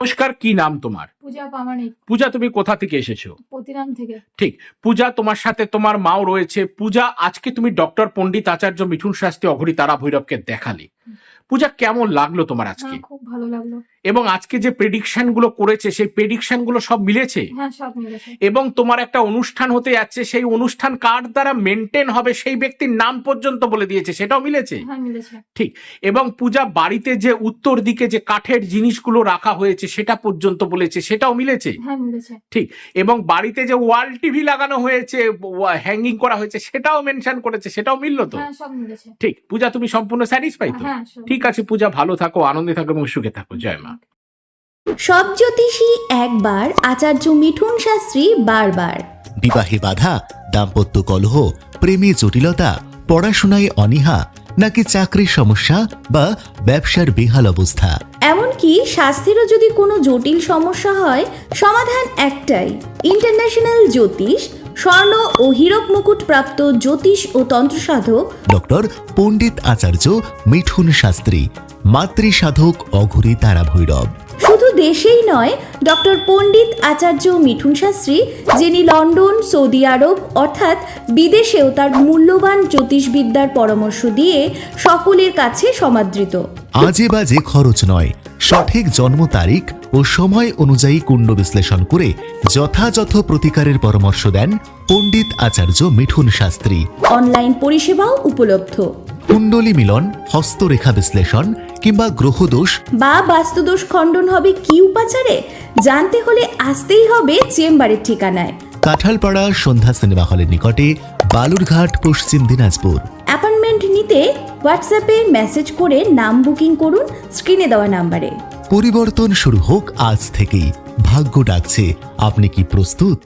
নমস্কার, কি নাম তোমার? পূজা প্রামাণিক। পূজা, তুমি কোথা থেকে এসেছো? প্রতিরাম থেকে। ঠিক। পূজা, তোমার সাথে তোমার মাও রয়েছে। পূজা, আজকে তুমি ডক্টর পণ্ডিত আচার্য মিঠুন শাস্ত্রী অঘরী তারা ভৈরবকে দেখালে। পূজা, কেমন লাগলো তোমার আজকে? খুব ভালো লাগলো। এবং আজকে যে প্রেডিকশন গুলো করেছে সেই প্রেডিকশন গুলো সব মিলেছে? হ্যাঁ, সব মিলেছে। এবং তোমার একটা অনুষ্ঠান হতে যাচ্ছে, সেই অনুষ্ঠান কার দ্বারা মেনটেন হবে সেই ব্যক্তির নাম পর্যন্ত বলে দিয়েছে, সেটাও মিলেছে? হ্যাঁ, মিলেছে। ঠিক। এবং পূজা, বাড়িতে যে উত্তর দিকে যে কাঠের জিনিসগুলো রাখা হয়েছে সেটা পর্যন্ত বলেছে, সেটাও মিলেছে? হ্যাঁ, মিলেছে। ঠিক। এবং বাড়িতে যে ওয়াল টিভি লাগানো হয়েছে, হ্যাঙ্গিং করা হয়েছে, সেটাও মেনশন করেছে, সেটাও মিললো তো? হ্যাঁ, সব মিলেছে। ঠিক। পূজা, তুমি সম্পূর্ণ স্যাটিসফাই তো? হ্যাঁ, ঠিক আছে পূজা, ভালো থাকো, আনন্দে থাকো এবং সুখে থাকো। জয় মা। সব জ্যোতিষী একবার, আচার্য মিঠুন শাস্ত্রী বারবার। বিবাহে বাধা, দাম্পত্য কলহ, প্রেমে জটিলতা, পড়াশোনায় অনীহা, নাকি চাকরির সমস্যা বা ব্যবসার বেহাল অবস্থা। এমনকি স্বাস্থ্যেরও যদি কোনো জটিল সমস্যা হয়, সমাধান একটাই। ইন্টারন্যাশনাল জ্যোতিষ, স্বর্ণ ও হীরক মুকুট প্রাপ্ত জ্যোতিষ ও তন্ত্রসাধক ডক্টর পণ্ডিত আচার্য মিঠুন শাস্ত্রী, মাতৃ সাধক অঘরী তারা ভৈরব। শুধু দেশেই নয়, ডক্টর পণ্ডিত আচার্য মিঠুন শাস্ত্রী, যিনি লন্ডন, সৌদি আরব অর্থাৎ বিদেশেও তার মূল্যবান জ্যোতিষবিদ্যার পরামর্শ দিয়ে সকলের কাছে সমাদৃত। আজে বাজে খরচ নয়, সঠিক জন্ম তারিখ ও সময় অনুযায়ী কুণ্ড বিশ্লেষণ করে যথাযথ প্রতিকারের পরামর্শ দেন পণ্ডিত আচার্য মিঠুন শাস্ত্রী। অনলাইন পরিষেবাও উপলব্ধ। কুণ্ডলী মিলন, হস্তরেখা বিশ্লেষণ কিংবা গ্রহদোষ বা বাস্তুদোষ খণ্ডন হবে কি উপাচারে? জানতে হলে আসতেই হবে চেম্বারের ঠিকানায়। কাঁঠালপাড়া সন্ধ্যা সিনেমা হলের নিকটে, বালুরঘাট, পশ্চিম দিনাজপুর। অ্যাপয়েন্টমেন্ট নিতে হোয়াটসঅ্যাপে মেসেজ করে নাম বুকিং করুন স্ক্রিনে দেওয়া নাম্বারে। পরিবর্তন শুরু হোক আজ থেকেই। ভাগ্য ডাকছে, আপনি কি প্রস্তুত?